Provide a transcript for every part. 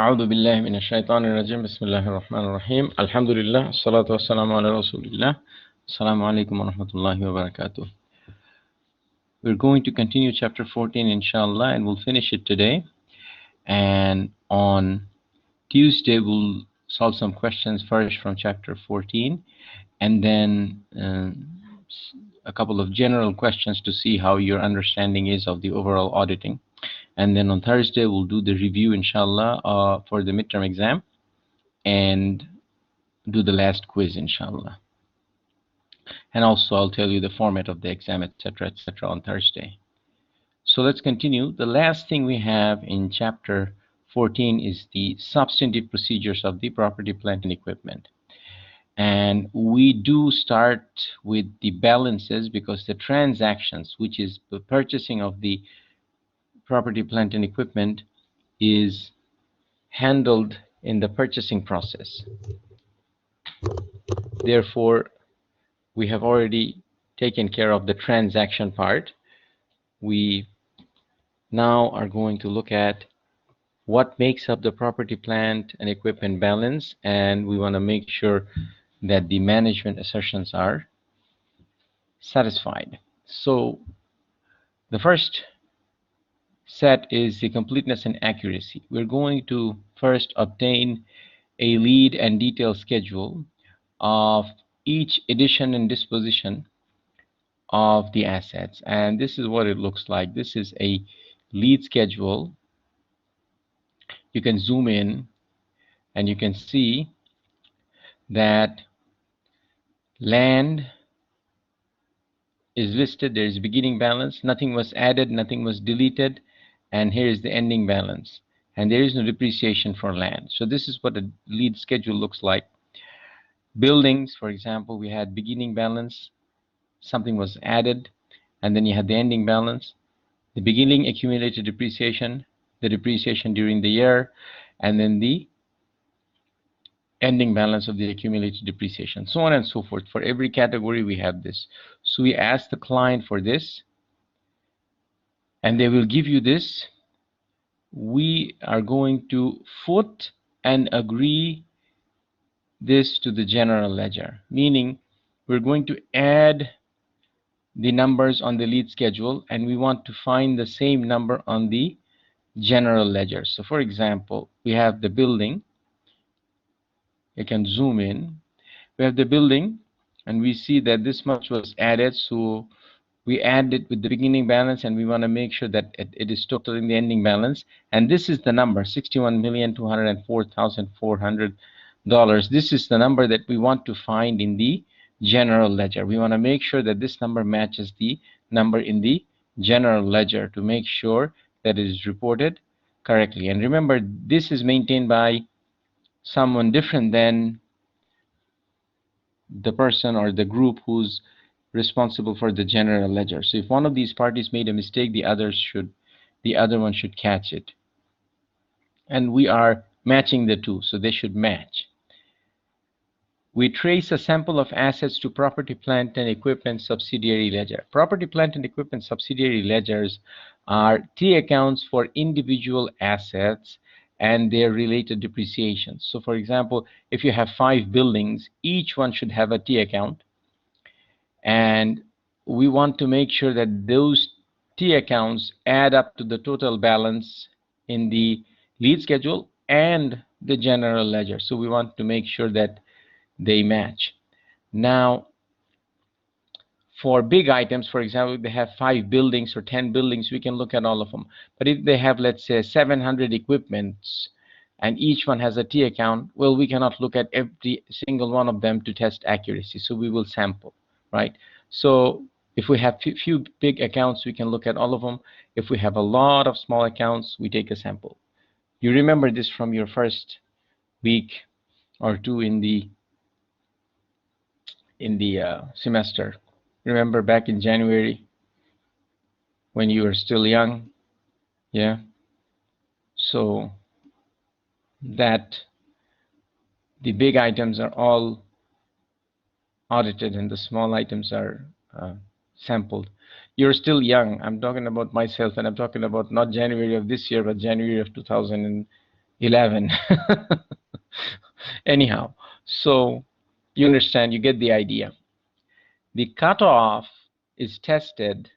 أعوذ بالله من الشيطان الرجيم بسم الله الرحمن الرحيم الحمد لله الصلاة والسلام على رسول الله السلام عليكم ورحمة الله وبركاته. We're going to continue chapter 14 inshallah, and we'll finish it today, and on Tuesday we'll solve some questions first from chapter 14, and then a couple of general questions to see how your understanding is of the overall auditing. And then on Thursday we'll do the review inshallah for the midterm exam, and do the last quiz inshallah. And also I'll tell you the format of the exam, etc., on Thursday. So let's continue. The last thing we have in chapter 14 is the substantive procedures of the property, plant, and equipment. And we do start with the balances because the transactions, which is the purchasing of the property, plant, and equipment, is handled in the purchasing process. Therefore, we have already taken care of the transaction part. We now are going to look at what makes up the property, plant, and equipment balance, and we want to make sure that the management assertions are satisfied. So the first set is the completeness and accuracy. We're going to first obtain a lead and detailed schedule of each addition and disposition of the assets, and this is what it looks like. This is a lead schedule. You can zoom in and you can see that land is listed. There is beginning balance, nothing was added, nothing was deleted, and here is the ending balance, and there is no depreciation for land. So this is what a lead schedule looks like. Buildings, for example, we had beginning balance, something was added, and then you had the ending balance, the beginning accumulated depreciation, the depreciation during the year, and then the ending balance of the accumulated depreciation, so on and so forth. For every category we have this. So we ask the client for this, and they will give you this. We are going to foot and agree this to the general ledger, meaning we're going to add the numbers on the lead schedule, and we want to find the same number on the general ledger. So for example, we have the building. You can zoom in. We have the building, and we see that this much was added, so we add it with the beginning balance, and we want to make sure that it is totaling the ending balance. And this is the number, $61,204,400. This is the number that we want to find in the general ledger. We want to make sure that this number matches the number in the general ledger to make sure that it is reported correctly. And remember, this is maintained by someone different than the person or the group who's responsible for the general ledger. So if one of these parties made a mistake, the other one should catch it. And we are matching the two, so they should match. We trace a sample of assets to property, plant, and equipment subsidiary ledger. Property, plant, and equipment subsidiary ledgers are T accounts for individual assets and their related depreciation. So for example, if you have 5 buildings, each one should have a T account, and we want to make sure that those T accounts add up to the total balance in the lead schedule and the general ledger. So we want to make sure that they match. Now, for big items, for example, if they have 5 buildings or 10 buildings, we can look at all of them. But if they have, let's say, 700 equipments and each one has a T account, well, we cannot look at every single one of them to test accuracy. So we will sample, right? So if we have few big accounts, we can look at all of them. If we have a lot of small accounts, we take a sample. You remember this from your first week or two in the semester. Remember back in January when you were still young? Yeah. So that the big items are all audited and the small items are sampled. You're still young. I'm talking about myself, and I'm talking about not January of this year, but January of 2000 11. Anyhow, so you understand, you get the idea. The cutoff is tested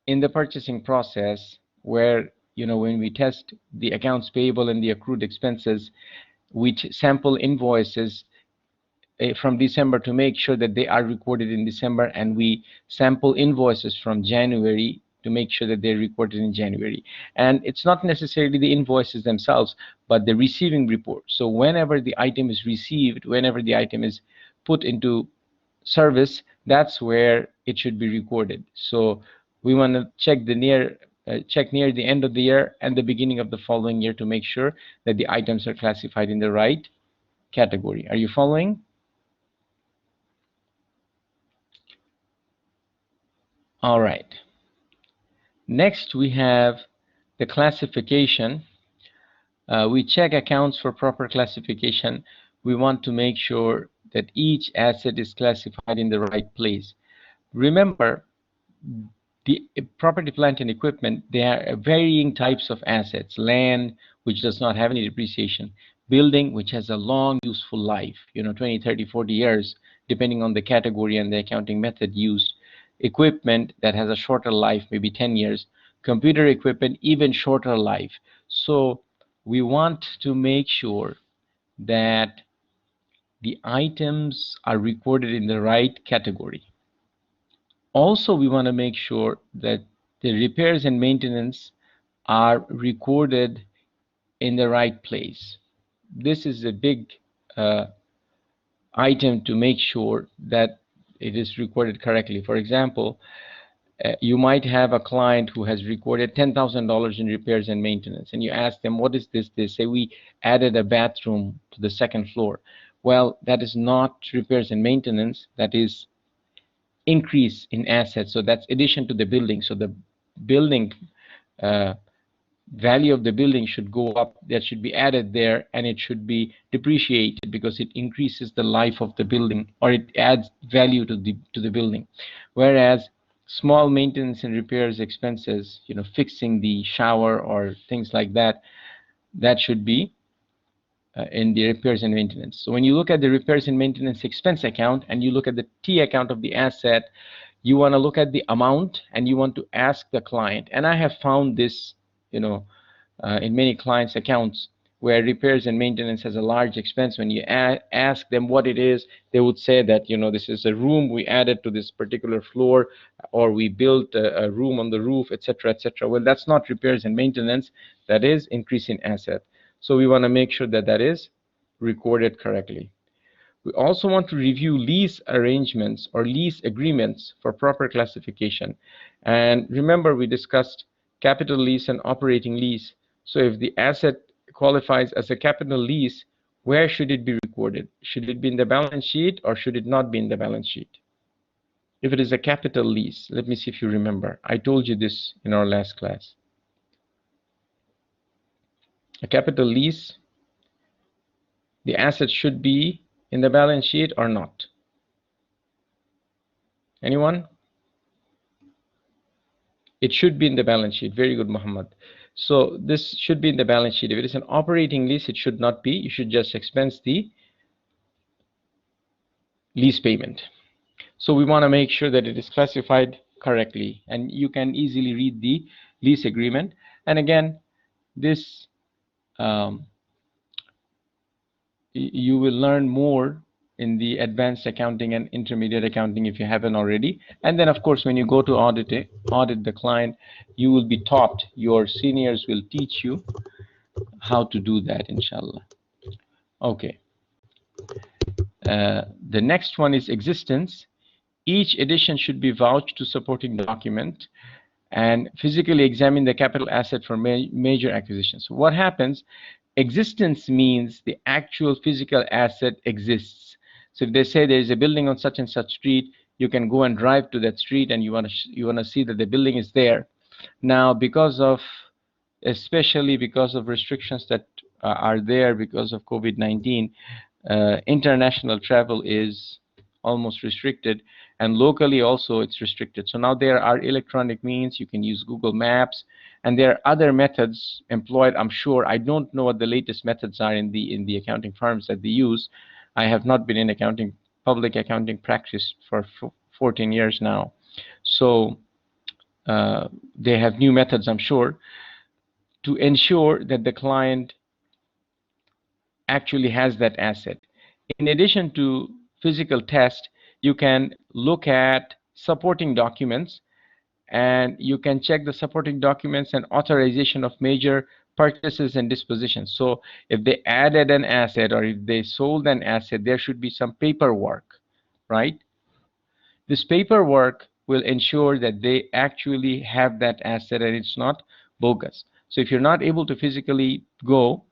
in the purchasing process, where, when we test the accounts payable and the accrued expenses, we sample invoices from December to make sure that they are recorded in December, and we sample invoices from January to make sure that they're recorded in January. And it's not necessarily the invoices themselves, but the receiving report. So whenever the item is received, whenever the item is put into service, that's where it should be recorded. So we want to check near the end of the year and the beginning of the following year to make sure that the items are classified in the right category. Are you following? All right. Next, we have the classification. We check accounts for proper classification. We want to make sure that each asset is classified in the right place. Remember, the property, plant, and equipment, there are varying types of assets. Land, which does not have any depreciation. Building, which has a long useful life, 20, 30, 40 years, depending on the category and the accounting method used. Equipment that has a shorter life, maybe 10 years. Computer equipment, even shorter life. So we want to make sure that the items are recorded in the right category. Also, we want to make sure that the repairs and maintenance are recorded in the right place. This is a big item to make sure that it is recorded correctly. For example, you might have a client who has recorded $10,000 in repairs and maintenance, and you ask them, what is this? They say, we added a bathroom to the second floor. Well, that is not repairs and maintenance. That is increase in assets. So that's addition to the building. So the building value of the building should go up. That should be added there, and it should be depreciated because it increases the life of the building, or it adds value to the building. Whereas small maintenance and repairs expenses, fixing the shower or things like that, that should be in the repairs and maintenance. So when you look at the repairs and maintenance expense account and you look at the T account of the asset, you want to look at the amount and you want to ask the client. And I have found this, in many clients' accounts where repairs and maintenance has a large expense. When you ask them what it is, they would say that, this is a room we added to this particular floor, or we built a room on the roof, etc., etc. Well, that's not repairs and maintenance. That is increase in asset. So we want to make sure that that is recorded correctly. We also want to review lease arrangements or lease agreements for proper classification. And remember, we discussed capital lease and operating lease. So if the asset qualifies as a capital lease, where should it be recorded? Should it be in the balance sheet or should it not be in the balance sheet? If it is a capital lease, let me see if you remember. I told you this in our last class. A capital lease, the asset should be in the balance sheet or not? Anyone? It should be in the balance sheet. Very good, Muhammad. So this should be in the balance sheet. If it is an operating lease, it should not be. You should just expense the lease payment. So we want to make sure that it is classified correctly, and you can easily read the lease agreement. And again, this you will learn more in the advanced accounting and intermediate accounting if you haven't already. And then, of course, when you go to audit the client, you will be taught, your seniors will teach you how to do that, inshallah. Okay. The next one is existence. Each edition should be vouched to supporting document and physically examine the capital asset for major acquisitions. So what happens? Existence means the actual physical asset exists. So if they say there is a building on such and such street, you can go and drive to that street and you want to see that the building is there. Now, especially because of restrictions that are there because of COVID-19, international travel is almost restricted, and locally also it's restricted. So now there are electronic means. You can use Google Maps And there are other methods employed, I'm sure. I don't know what the latest methods are in the accounting firms that they use. I have not been in public accounting practice for 14 years now. So they have new methods, I'm sure, to ensure that the client actually has that asset. In addition to physical test, you can look at supporting documents, and you can check the supporting documents and authorization of major purchases and dispositions. So if they added an asset or if they sold an asset, there should be some paperwork, right? This paperwork will ensure that they actually have that asset and it's not bogus. So if you're not able to physically go,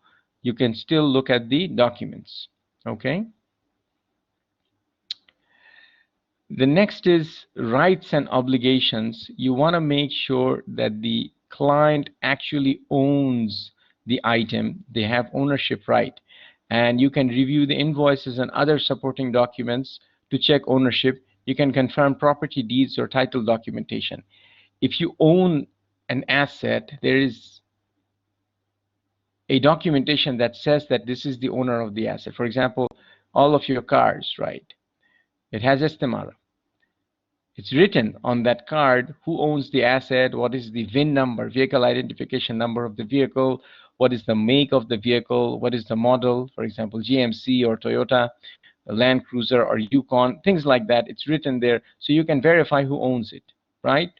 you can still look at the documents. Okay. The next is rights and obligations. You want to make sure that the client actually owns the item. They have ownership right. And you can review the invoices and other supporting documents to check ownership. You can confirm property deeds or title documentation. If you own an asset, there is a documentation that says that this is the owner of the asset. For example, all of your cars, right? It has estimada. It's written on that card who owns the asset, what is the VIN number, vehicle identification number of the vehicle, what is the make of the vehicle, what is the model, for example, GMC or Toyota, Land Cruiser or Yukon, things like that. It's written there so you can verify who owns it, right?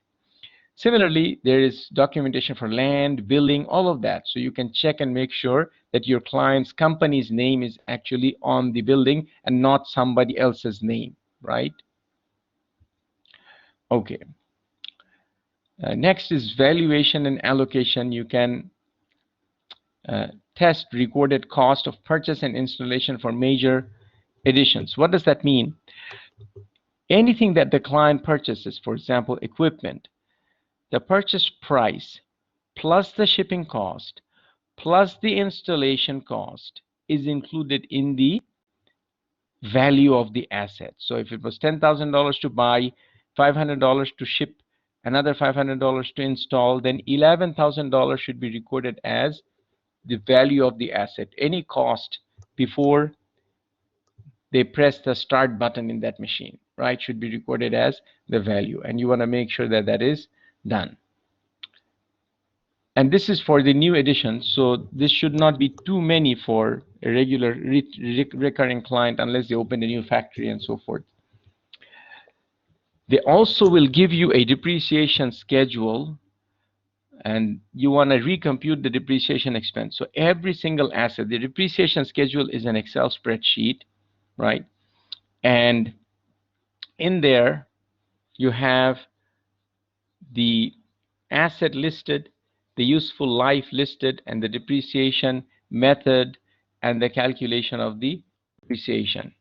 Similarly, there is documentation for land, building, all of that. So you can check and make sure that your client's company's name is actually on the building and not somebody else's name, right? Okay. Next is valuation and allocation. You can test recorded cost of purchase and installation for major additions. What does that mean? Anything that the client purchases, for example, equipment, the purchase price plus the shipping cost plus the installation cost is included in the value of the asset. So if it was $10,000 to buy, $500 to ship, another $500 to install, then $11,000 should be recorded as the value of the asset. Any cost before they press the start button in that machine, right, should be recorded as the value. And you want to make sure that that is done. And this is for the new edition, so this should not be too many for a regular recurring client unless they open a new factory and so forth. They also will give you a depreciation schedule, and you want to recompute the depreciation expense. So every single asset, the depreciation schedule is an Excel spreadsheet, right? And in there, you have the asset listed, the useful life listed, and the depreciation method, and the calculation of the depreciation.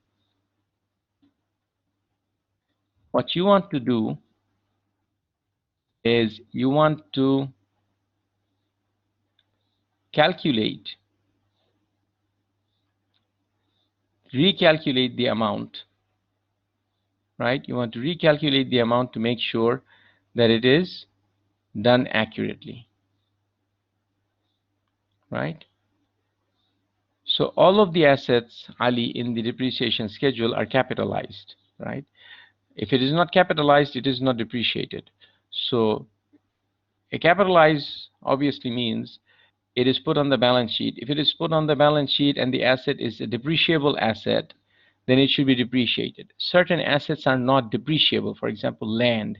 What you want to do is you want to recalculate the amount, right? You want to recalculate the amount to make sure that it is done accurately, right? So all of the assets, Ali, in the depreciation schedule are capitalized, right? If it is not capitalized, it is not depreciated. So a capitalized obviously means it is put on the balance sheet. If it is put on the balance sheet and the asset is a depreciable asset, then it should be depreciated. Certain assets are not depreciable. For example, land.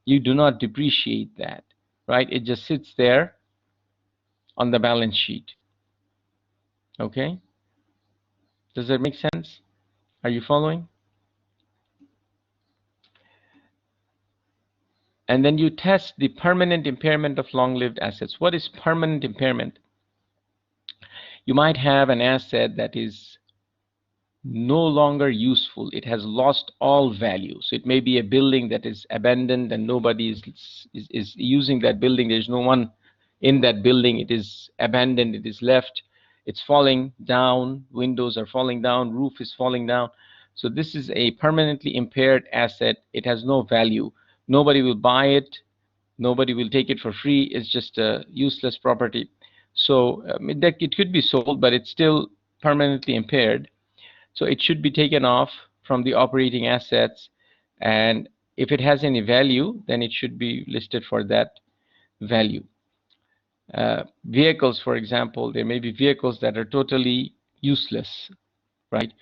You do not depreciate that, right? It just sits there on the balance sheet. Okay? Does that make sense? Are you following? And then you test the permanent impairment of long-lived assets. What is permanent impairment? You might have an asset that is no longer useful. It has lost all value. So it may be a building that is abandoned and nobody is using that building. There's no one in that building. It is abandoned. It is left. It's falling down. Windows are falling down. Roof is falling down. So this is a permanently impaired asset. It has no value. Nobody will buy it. Nobody will take it for free. It's just a useless property. So it could be sold, but it's still permanently impaired. So it should be taken off from the operating assets. And if it has any value, then it should be listed for that value. Vehicles, for example, there may be vehicles that are totally useless, right?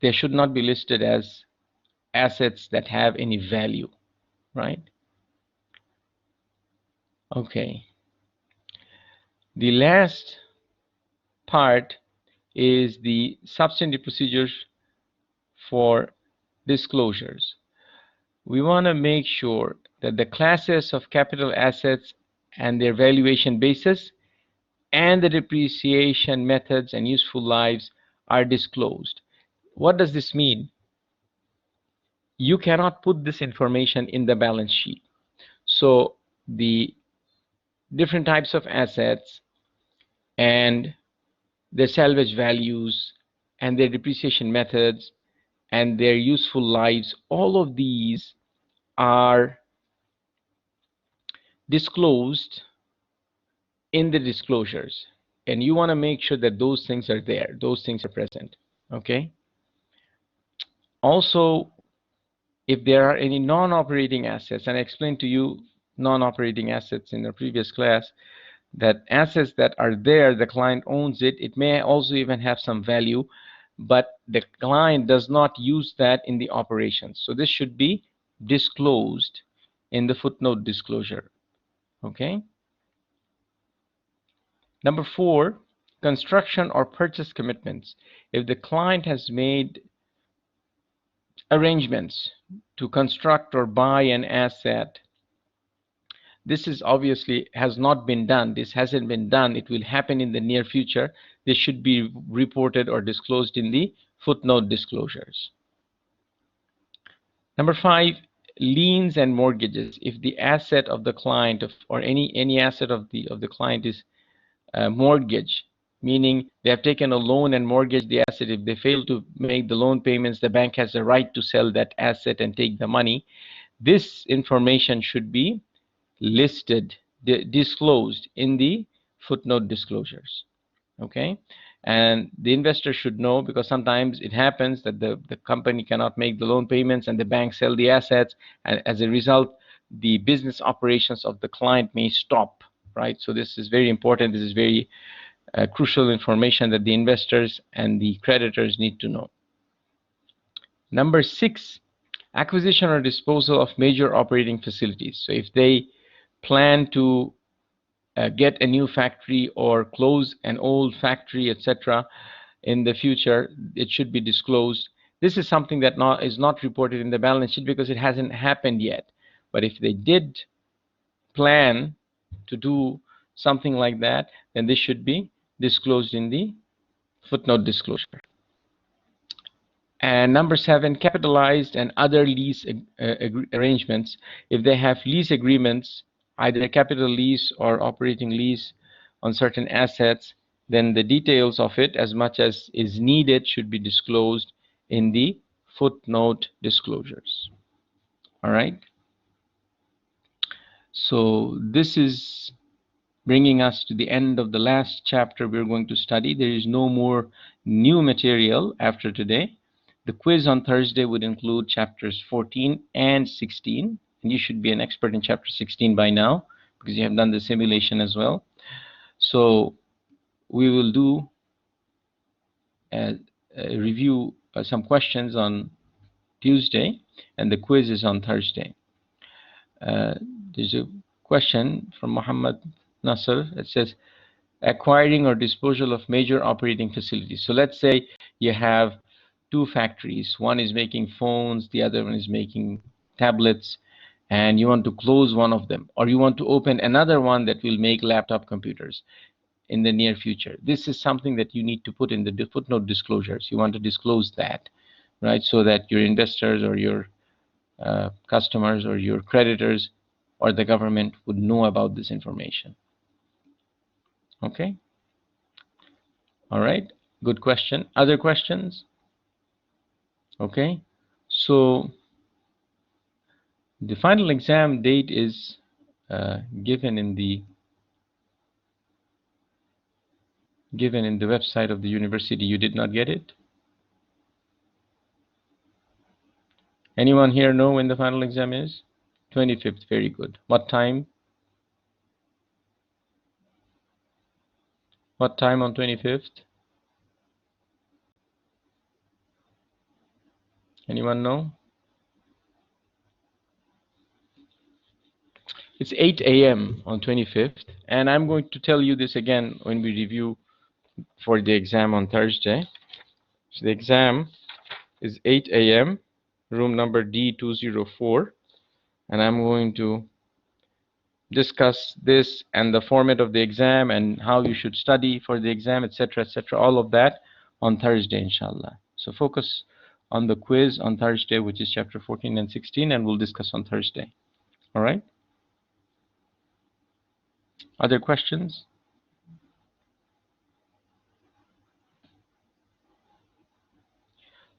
They should not be listed as assets that have any value, right? Okay. The last part is the substantive procedures for disclosures. We want to make sure that the classes of capital assets and their valuation basis and the depreciation methods and useful lives are disclosed. What does this mean? You cannot put this information in the balance sheet. So the different types of assets and their salvage values and their depreciation methods and their useful lives, all of these are disclosed in the disclosures. And you want to make sure that those things are there, those things are present. Okay. Also, if there are any non-operating assets, and I explained to you non-operating assets in the previous class, that assets that are there, the client owns it, it may also even have some value, but the client does not use that in the operations. So this should be disclosed in the footnote disclosure. Okay. Number 4, construction or purchase commitments. If the client has made arrangements to construct or buy an asset, this is obviously has not been done. This hasn't been done. It will happen in the near future. This should be reported or disclosed in the footnote disclosures. Number 5, liens and mortgages. If the asset of the client or any asset of the client is mortgage, meaning they have taken a loan and mortgaged the asset. If they fail to make the loan payments, the bank has the right to sell that asset and take the money. This information should be listed, disclosed in the footnote disclosures. Okay. And the investor should know, because sometimes it happens that the company cannot make the loan payments and the bank sell the assets, and as a result the business operations of the client may stop, right? So this is very important. This is very crucial information that the investors and the creditors need to know. Number 6, acquisition or disposal of major operating facilities. So if they plan to get a new factory or close an old factory, etc., in the future, it should be disclosed. This is something that is not reported in the balance sheet because it hasn't happened yet. But if they did plan to do something like that, then this should be disclosed in the footnote disclosure. And number 7, capitalized and other lease arrangements. If they have lease agreements, either a capital lease or operating lease on certain assets, then the details of it, as much as is needed, should be disclosed in the footnote disclosures. All right. So this is bringing us to the end of the last chapter we're going to study. There is no more new material after today. The quiz on Thursday would include chapters 14 and 16, and you should be an expert in chapter 16 by now because you have done the simulation as well. So we will do review some questions on Tuesday, and the quiz is on Thursday. There's a question from Muhammad Nasser. It says, acquiring or disposal of major operating facilities. So let's say you have 2 factories. One is making phones, the other one is making tablets, and you want to close one of them, or you want to open another one that will make laptop computers in the near future. This is something that you need to put in the footnote disclosures. You want to disclose that, right? So that your investors or your customers or your creditors or the government would know about this information. Okay. All right. Good question. Other questions? Okay. So The final exam date is given in the website of the university. You did not get it? Anyone here know when the final exam is? 25th. Very good. What time? What time on 25th? Anyone know? It's 8 a.m. on 25th, and I'm going to tell you this again when we review for the exam on Thursday. So the exam is 8 a.m., room number D204, and I'm going to discuss this and the format of the exam and how you should study for the exam, etc., etc., all of that on Thursday, inshallah. So focus on the quiz on Thursday, which is chapter 14 and 16, and we'll discuss on Thursday. All right? Other questions?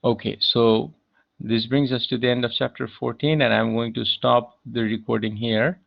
Okay, so this brings us to the end of chapter 14, and I'm going to stop the recording here.